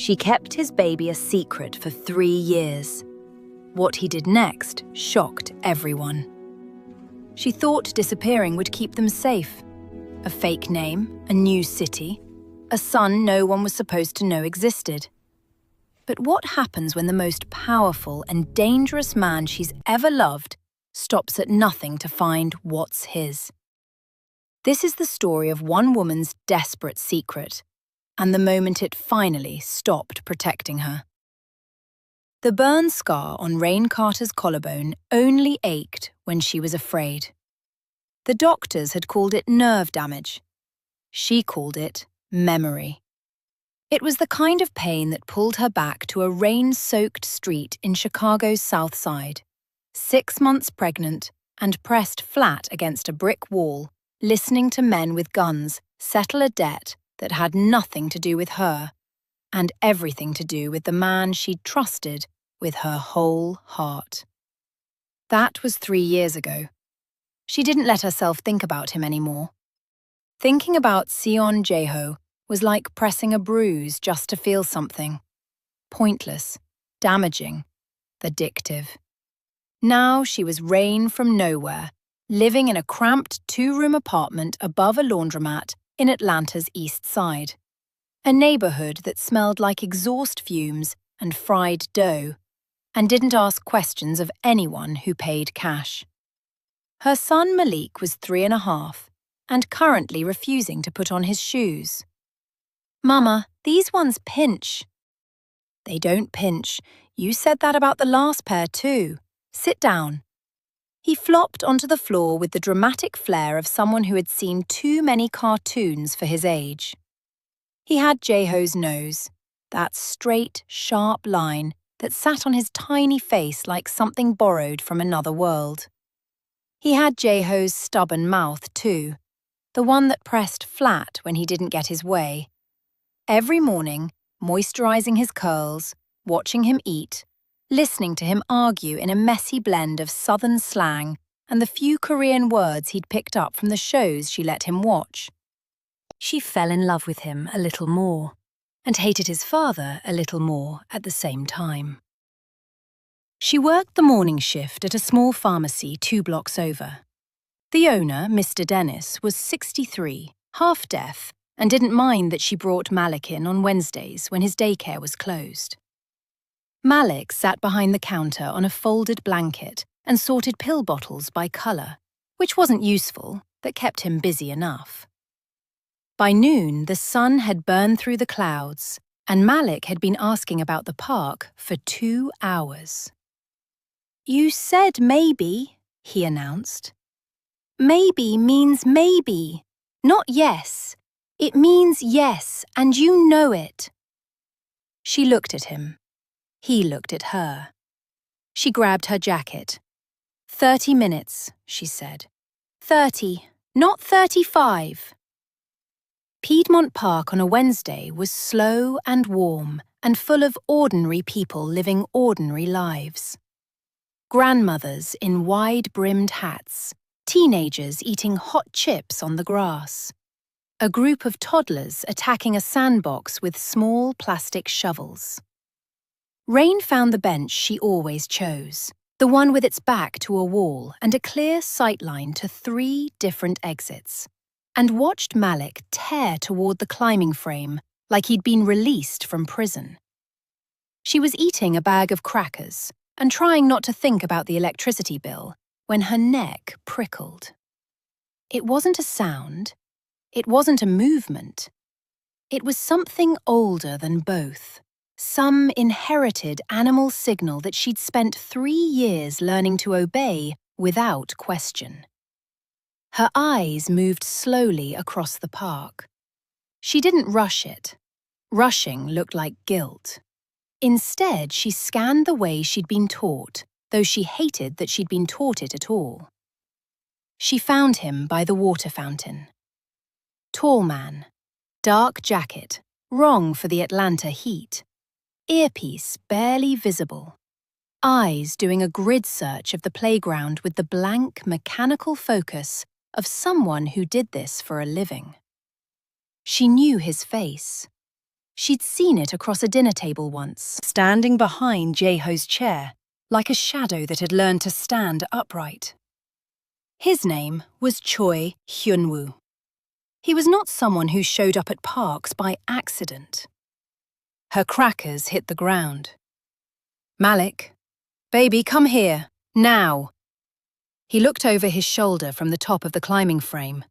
She kept his baby a secret for 3 years. What he did next shocked everyone. She thought disappearing would keep them safe. A fake name, a new city, a son no one was supposed to know existed. But what happens when the most powerful and dangerous man she's ever loved stops at nothing to find what's his? This is the story of one woman's desperate secret, and the moment it finally stopped protecting her. The burn scar on Rain Carter's collarbone only ached when she was afraid. The doctors had called it nerve damage. She called it memory. It was the kind of pain that pulled her back to a rain-soaked street in Chicago's South Side, 6 months pregnant and pressed flat against a brick wall, listening to men with guns settle a debt that had nothing to do with her and everything to do with the man she'd trusted with her whole heart. That was 3 years ago. She didn't let herself think about him anymore. Thinking about Seon Jaeho was like pressing a bruise just to feel something. Pointless, damaging, addictive. Now she was Rain from nowhere, living in a cramped 2-room apartment above a laundromat in Atlanta's East Side. A neighborhood that smelled like exhaust fumes and fried dough, and didn't ask questions of anyone who paid cash. Her son Malik was 3.5 and currently refusing to put on his shoes. "Mama, these ones pinch." "They don't pinch. You said that about the last pair too. Sit down." He flopped onto the floor with the dramatic flair of someone who had seen too many cartoons for his age. He had Jaeho's nose, that straight, sharp line that sat on his tiny face like something borrowed from another world. He had Jaeho's stubborn mouth too, the one that pressed flat when he didn't get his way. Every morning, moisturizing his curls, watching him eat, listening to him argue in a messy blend of Southern slang and the few Korean words he'd picked up from the shows she let him watch. She fell in love with him a little more, and hated his father a little more at the same time. She worked the morning shift at a small pharmacy 2 blocks over. The owner, Mr. Dennis, was 63, half deaf, and didn't mind that she brought Malik in on Wednesdays when his daycare was closed. Malik sat behind the counter on a folded blanket and sorted pill bottles by colour, which wasn't useful, but kept him busy enough. By noon, the sun had burned through the clouds, and Malik had been asking about the park for 2 hours. "You said maybe," he announced. "Maybe means maybe, not yes. It means yes, and you know it." She looked at him. He looked at her. She grabbed her jacket. 30 minutes, she said. 30, not 35. Piedmont Park on a Wednesday was slow and warm and full of ordinary people living ordinary lives. Grandmothers in wide-brimmed hats, teenagers eating hot chips on the grass, a group of toddlers attacking a sandbox with small plastic shovels. Rain found the bench she always chose, the one with its back to a wall and a clear sightline to 3 different exits, and watched Malik tear toward the climbing frame like he'd been released from prison. She was eating a bag of crackers and trying not to think about the electricity bill when her neck prickled. It wasn't a sound. It wasn't a movement. It was something older than both, some inherited animal signal that she'd spent 3 years learning to obey without question. Her eyes moved slowly across the park. She didn't rush it. Rushing looked like guilt. Instead, she scanned the way she'd been taught, though she hated that she'd been taught it at all. She found him by the water fountain. Tall man, dark jacket, wrong for the Atlanta heat, earpiece barely visible, eyes doing a grid search of the playground with the blank, mechanical focus of someone who did this for a living. She knew his face. She'd seen it across a dinner table once, standing behind Jaeho's chair, like a shadow that had learned to stand upright. His name was Choi Hyun-woo. He was not someone who showed up at parks by accident. Her crackers hit the ground. "Malik, baby, come here, now." He looked over his shoulder from the top of the climbing frame.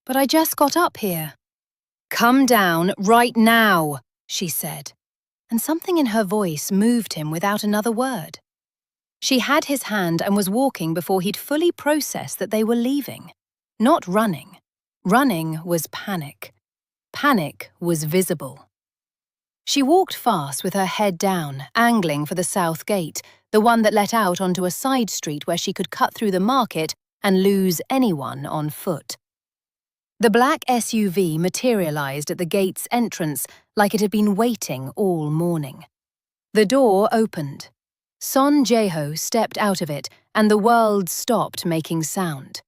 "But I just got up here." "Come down right now," she said, and something in her voice moved him without another word. She had his hand and was walking before he'd fully processed that they were leaving. Not running. Running was panic. Panic was visible. She walked fast with her head down, angling for the south gate, the one that let out onto a side street where she could cut through the market and lose anyone on foot. The black SUV materialized at the gate's entrance like it had been waiting all morning. The door opened. Seon Jaeho stepped out of it, and the world stopped making sound.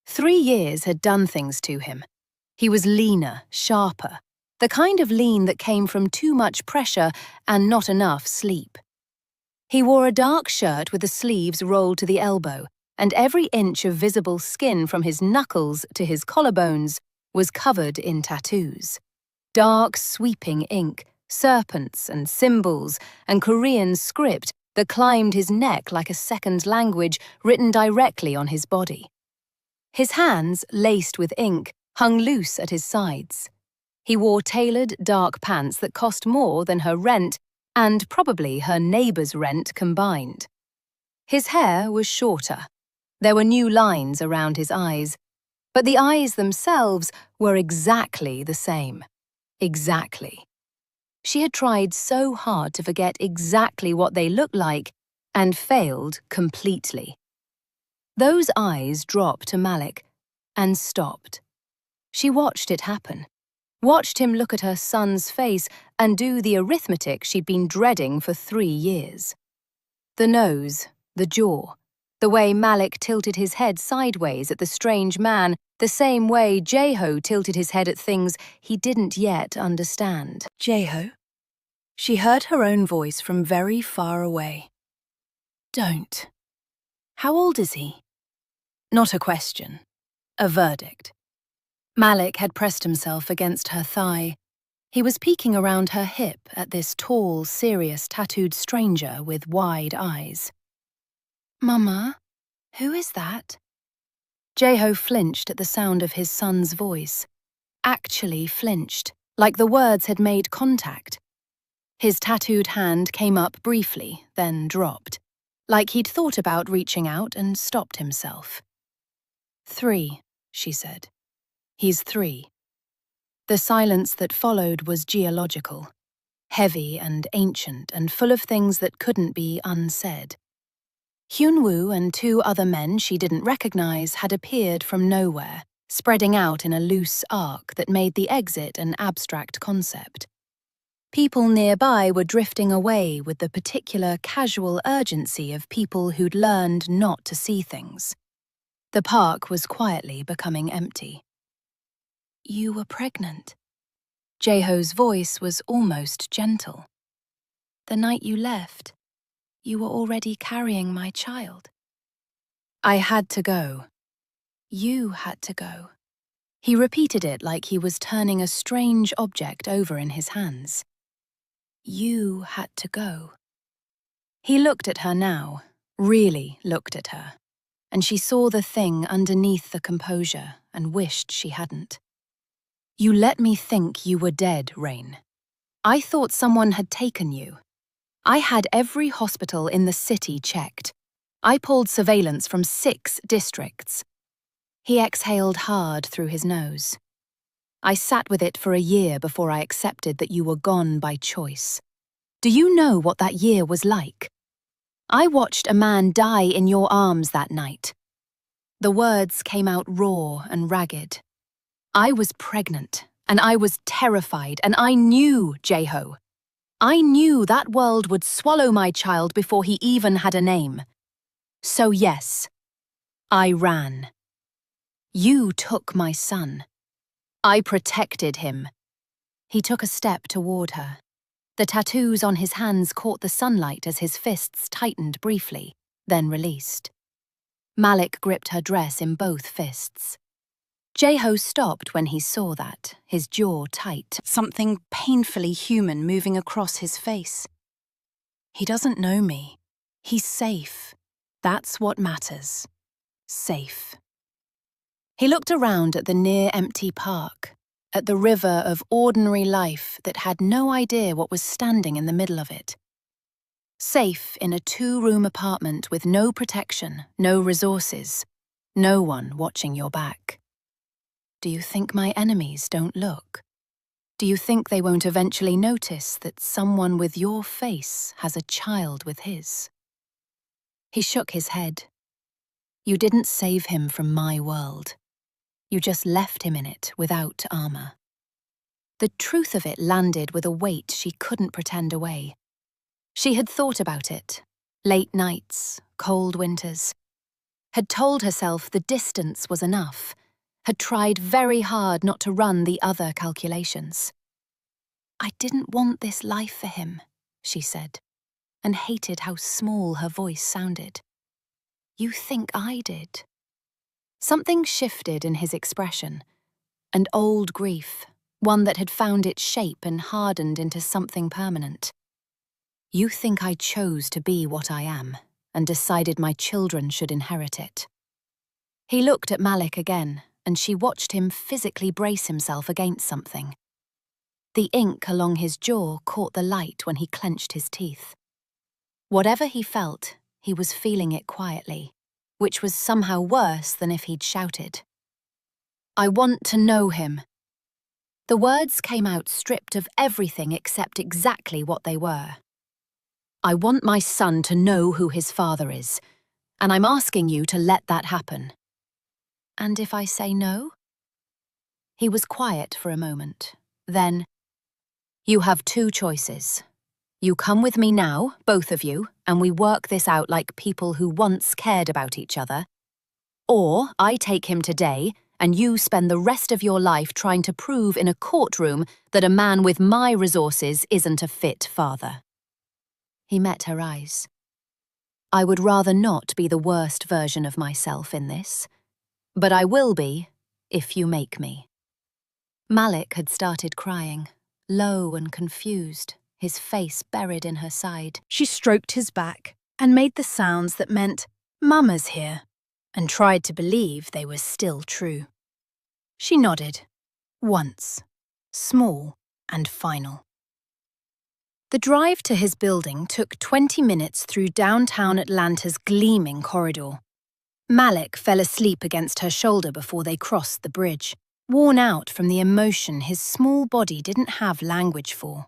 3 years had done things to him. He was leaner, sharper, the kind of lean that came from too much pressure and not enough sleep. He wore a dark shirt with the sleeves rolled to the elbow, and every inch of visible skin from his knuckles to his collarbones was covered in tattoos. Dark, sweeping ink, serpents and symbols, and Korean script that climbed his neck like a second language written directly on his body. His hands, laced with ink, hung loose at his sides. He wore tailored, dark pants that cost more than her rent and probably her neighbor's rent combined. His hair was shorter. There were new lines around his eyes, but the eyes themselves were exactly the same. Exactly. She had tried so hard to forget exactly what they looked like and failed completely. Those eyes dropped to Malik and stopped. She watched it happen, watched him look at her son's face and do the arithmetic she'd been dreading for 3 years. The nose, the jaw, the way Malik tilted his head sideways at the strange man, the same way Jaeho tilted his head at things he didn't yet understand. "Jaeho?" She heard her own voice from very far away. "Don't." "How old is he?" Not a question. A verdict. Malik had pressed himself against her thigh. He was peeking around her hip at this tall, serious, tattooed stranger with wide eyes. "Mama, who is that?" Jaeho flinched at the sound of his son's voice. Actually flinched, like the words had made contact. His tattooed hand came up briefly, then dropped, like he'd thought about reaching out and stopped himself. 3, she said. "He's 3. The silence that followed was geological, heavy and ancient and full of things that couldn't be unsaid. Hyun-woo and 2 other men she didn't recognize had appeared from nowhere, spreading out in a loose arc that made the exit an abstract concept. People nearby were drifting away with the particular casual urgency of people who'd learned not to see things. The park was quietly becoming empty. "You were pregnant." Jaeho's voice was almost gentle. "The night you left, you were already carrying my child." "I had to go." "You had to go." He repeated it like he was turning a strange object over in his hands. "You had to go." He looked at her now, really looked at her, and she saw the thing underneath the composure and wished she hadn't. "You let me think you were dead, Rain. I thought someone had taken you. I had every hospital in the city checked. I pulled surveillance from 6 districts." He exhaled hard through his nose. "I sat with it for a year before I accepted that you were gone by choice. Do you know what that year was like? I watched a man die in your arms that night." The words came out raw and ragged. "I was pregnant, and I was terrified, and I knew, Jaeho. I knew that world would swallow my child before he even had a name. So yes, I ran. You took my son. I protected him. He took a step toward her. The tattoos on his hands caught the sunlight as his fists tightened briefly, then released. Malik gripped her dress in both fists. Jaeho stopped when he saw that, his jaw tight, something painfully human moving across his face. He doesn't know me. He's safe. That's what matters. Safe. He looked around at the near-empty park, at the river of ordinary life that had no idea what was standing in the middle of it. Safe in a 2-room apartment with no protection, no resources, no one watching your back. Do you think my enemies don't look? Do you think they won't eventually notice that someone with your face has a child with his? He shook his head. You didn't save him from my world. You just left him in it without armor. The truth of it landed with a weight she couldn't pretend away. She had thought about it, late nights, cold winters, had told herself the distance was enough, had tried very hard not to run the other calculations. I didn't want this life for him, she said, and hated how small her voice sounded. You think I did? Something shifted in his expression, an old grief, one that had found its shape and hardened into something permanent. You think I chose to be what I am, and decided my children should inherit it. He looked at Malik again, and she watched him physically brace himself against something. The ink along his jaw caught the light when he clenched his teeth. Whatever he felt, he was feeling it quietly, which was somehow worse than if he'd shouted. I want to know him. The words came out stripped of everything except exactly what they were. I want my son to know who his father is, and I'm asking you to let that happen. And if I say no? He was quiet for a moment. Then, you have 2 choices. You come with me now, both of you, and we work this out like people who once cared about each other. Or I take him today, and you spend the rest of your life trying to prove in a courtroom that a man with my resources isn't a fit father. He met her eyes. I would rather not be the worst version of myself in this, but I will be if you make me. Malik had started crying, low and confused, his face buried in her side. She stroked his back and made the sounds that meant, Mama's here, and tried to believe they were still true. She nodded, once, small and final. The drive to his building took 20 minutes through downtown Atlanta's gleaming corridor. Malik fell asleep against her shoulder before they crossed the bridge, worn out from the emotion his small body didn't have language for.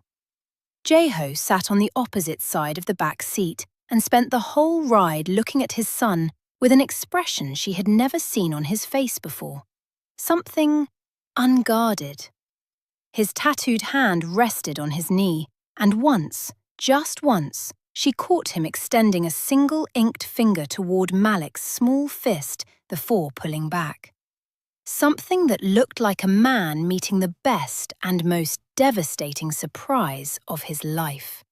Jaeho sat on the opposite side of the back seat and spent the whole ride looking at his son with an expression she had never seen on his face before. Something unguarded. His tattooed hand rested on his knee, and once, just once, she caught him extending a single inked finger toward Malik's small fist before pulling back. Something that looked like a man meeting the best and most devastating surprise of his life.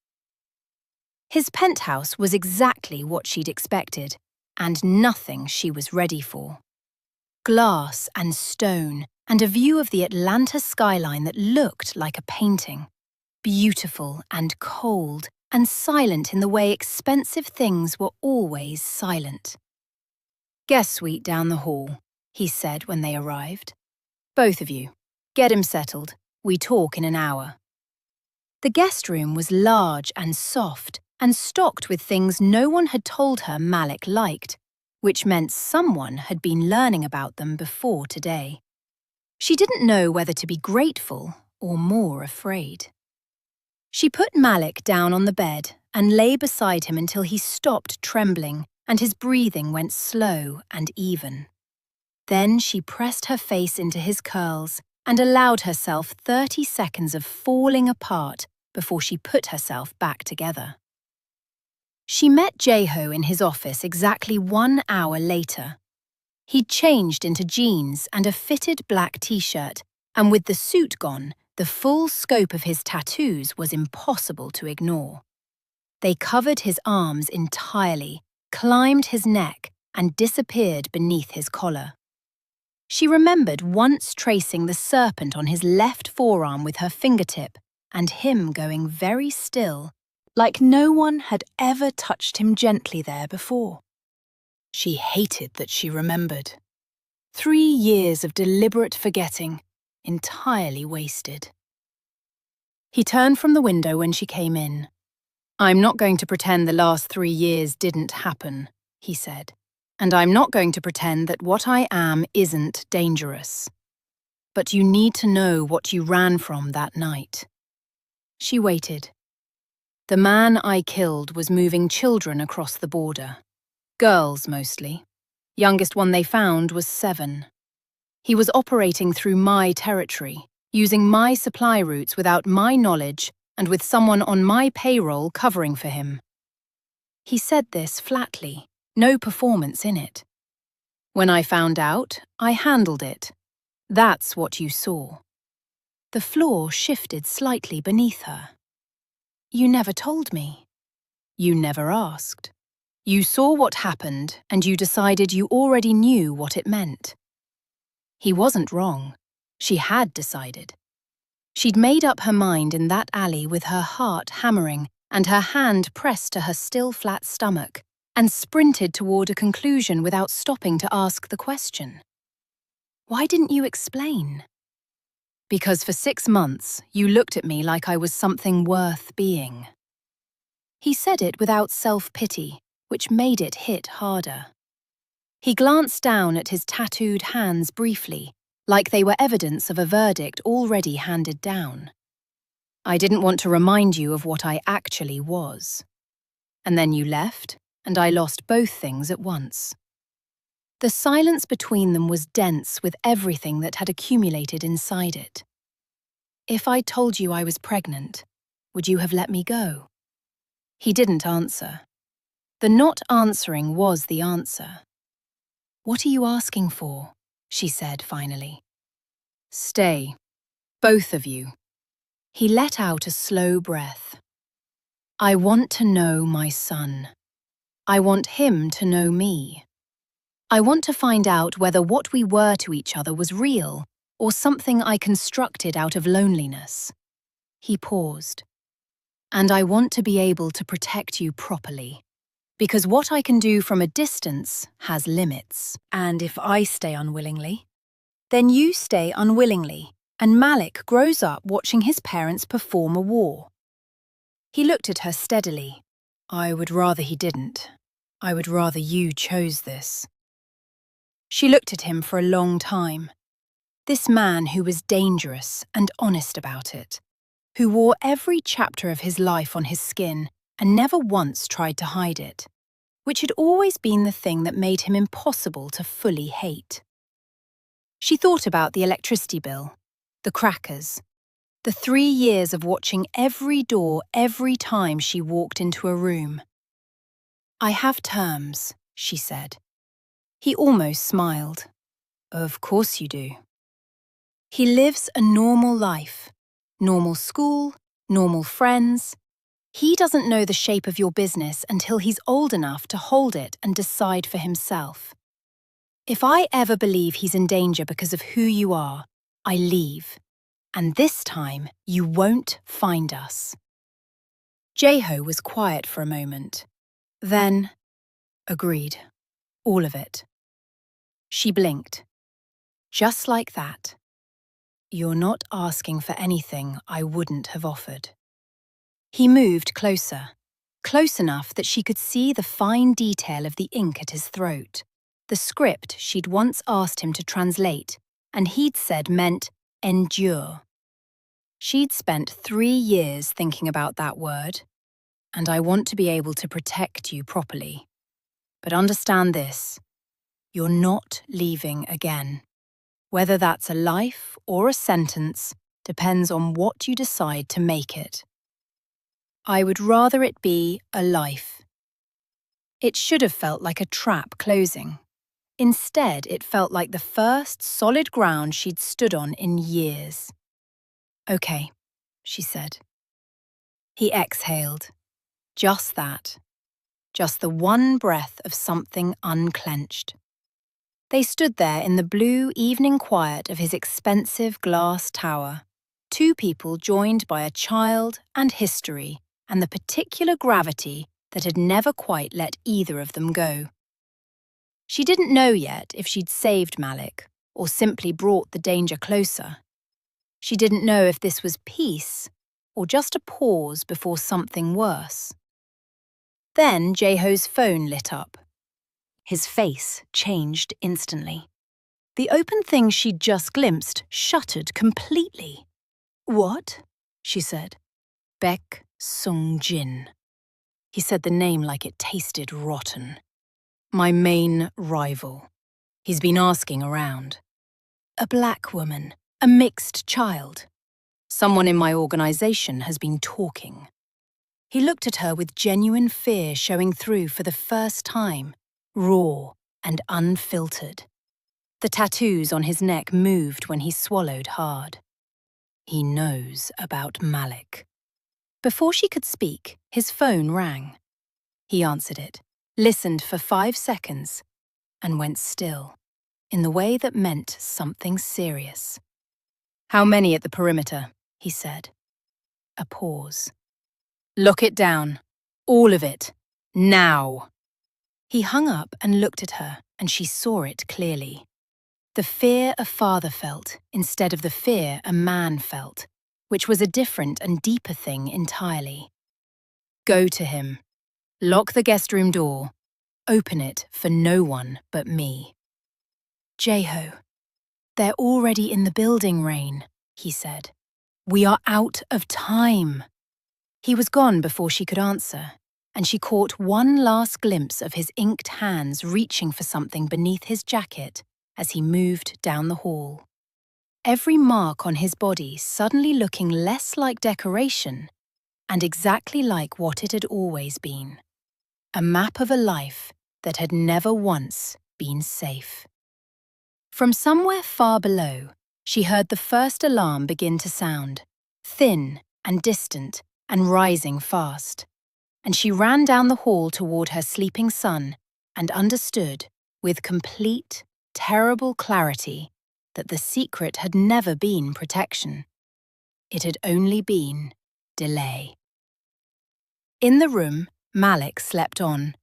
His penthouse was exactly what she'd expected, and nothing she was ready for. Glass and stone, and a view of the Atlanta skyline that looked like a painting. Beautiful and cold, and silent in the way expensive things were always silent. Guest suite down the hall, he said when they arrived. Both of you, get him settled. We talk in an hour. The guest room was large and soft, and stocked with things no one had told her Malik liked, which meant someone had been learning about them before today. She didn't know whether to be grateful or more afraid. She put Malik down on the bed and lay beside him until he stopped trembling and his breathing went slow and even. Then she pressed her face into his curls and allowed herself 30 seconds of falling apart before she put herself back together. She met Jaeho in his office exactly 1 hour later. He'd changed into jeans and a fitted black t-shirt, and with the suit gone, The full scope of his tattoos was impossible to ignore. They covered his arms entirely, climbed his neck, and disappeared beneath his collar. She remembered once tracing the serpent on his left forearm with her fingertip and him going very still, like no one had ever touched him gently there before. She hated that she remembered. 3 years of deliberate forgetting, entirely wasted. He turned from the window when she came in. "I'm not going to pretend the last 3 years didn't happen," he said. "And I'm not going to pretend that what I am isn't dangerous. But you need to know what you ran from that night." She waited. "The man I killed was moving children across the border. Girls, mostly. Youngest one they found was 7. He was operating through my territory, using my supply routes without my knowledge and with someone on my payroll covering for him." He said this flatly, no performance in it. "When I found out, I handled it. That's what you saw." The floor shifted slightly beneath her. "You never told me." "You never asked. You saw what happened and you decided you already knew what it meant." He wasn't wrong. She had decided. She'd made up her mind in that alley with her heart hammering and her hand pressed to her still flat stomach, and sprinted toward a conclusion without stopping to ask the question. "Why didn't you explain?" "Because for 6 months you looked at me like I was something worth being." He said it without self-pity, which made it hit harder. He glanced down at his tattooed hands briefly, like they were evidence of a verdict already handed down. "I didn't want to remind you of what I actually was. And then you left, and I lost both things at once." The silence between them was dense with everything that had accumulated inside it. "If I told you I was pregnant, would you have let me go?" He didn't answer. The not answering was the answer. "What are you asking for?" she said finally. "Stay, both of you." He let out a slow breath. "I want to know my son. I want him to know me. I want to find out whether what we were to each other was real or something I constructed out of loneliness." He paused. "And I want to be able to protect you properly. Because what I can do from a distance has limits. And if I stay unwillingly, then you stay unwillingly, and Malik grows up watching his parents perform a war." He looked at her steadily. "I would rather he didn't. I would rather you chose this." She looked at him for a long time. This man who was dangerous and honest about it, who wore every chapter of his life on his skin and never once tried to hide it, which had always been the thing that made him impossible to fully hate. She thought about the electricity bill, the crackers, the 3 years of watching every door every time she walked into a room. "I have terms," she said. He almost smiled. "Of course you do." He lives a normal life. Normal school, normal friends. He doesn't know the shape of your business until he's old enough to hold it and decide for himself. If I ever believe he's in danger because of who you are, I leave. And this time, you won't find us. Jaeho was quiet for a moment. Then, agreed. All of it. She blinked. Just like that. You're not asking for anything I wouldn't have offered. He moved closer, close enough that she could see the fine detail of the ink at his throat, the script she'd once asked him to translate, and he'd said meant endure. She'd spent 3 years thinking about that word, and I want to be able to protect you properly. But understand this, you're not leaving again. Whether that's a life or a sentence depends on what you decide to make it. I would rather it be a life. It should have felt like a trap closing. Instead, it felt like the first solid ground she'd stood on in years. Okay, she said. He exhaled. Just that. Just the one breath of something unclenched. They stood there in the blue evening quiet of his expensive glass tower, two people joined by a child and history and the particular gravity that had never quite let either of them go. She didn't know yet if she'd saved Malik or simply brought the danger closer. She didn't know if this was peace or just a pause before something worse. Then Jaeho's phone lit up. His face changed instantly. The open thing she'd just glimpsed shuttered completely. "What?" she said. Baek Sung-jin. He said the name like it tasted rotten. "My main rival. He's been asking around. A black woman, a mixed child. Someone in my organization has been talking." He looked at her with genuine fear showing through for the first time, raw and unfiltered. The tattoos on his neck moved when he swallowed hard. He knows about Malik. Before she could speak, his phone rang. He answered it, listened for 5 seconds, and went still, in the way that meant something serious. "How many at the perimeter?" he said. A pause. "Lock it down. All of it. Now." He hung up and looked at her, and she saw it clearly. The fear a father felt instead of the fear a man felt, which was a different and deeper thing entirely. "Go to him. Lock the guest room door. Open it for no one but me." "Jaeho, they're already in the building, Rain," he said. "We are out of time." He was gone before she could answer, and she caught one last glimpse of his inked hands reaching for something beneath his jacket as he moved down the hall. Every mark on his body suddenly looking less like decoration and exactly like what it had always been. A map of a life that had never once been safe. From somewhere far below, she heard the first alarm begin to sound, thin and distant and rising fast. And she ran down the hall toward her sleeping son and understood, with complete, terrible clarity, that the secret had never been protection. It had only been delay. In the room, Malik slept on,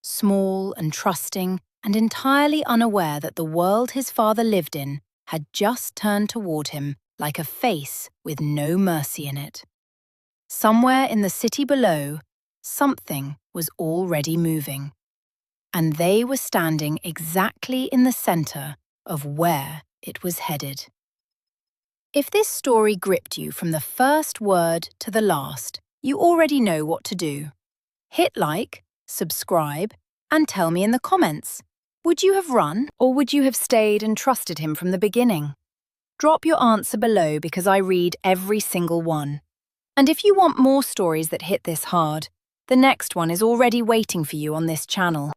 small and trusting and entirely unaware that the world his father lived in had just turned toward him like a face with no mercy in it. Somewhere in the city below, something was already moving, and they were standing exactly in the center of where it was headed. If this story gripped you from the first word to the last, you already know what to do. Hit like, subscribe, and tell me in the comments, would you have run or would you have stayed and trusted him from the beginning? Drop your answer below because I read every single one. And if you want more stories that hit this hard, the next one is already waiting for you on this channel.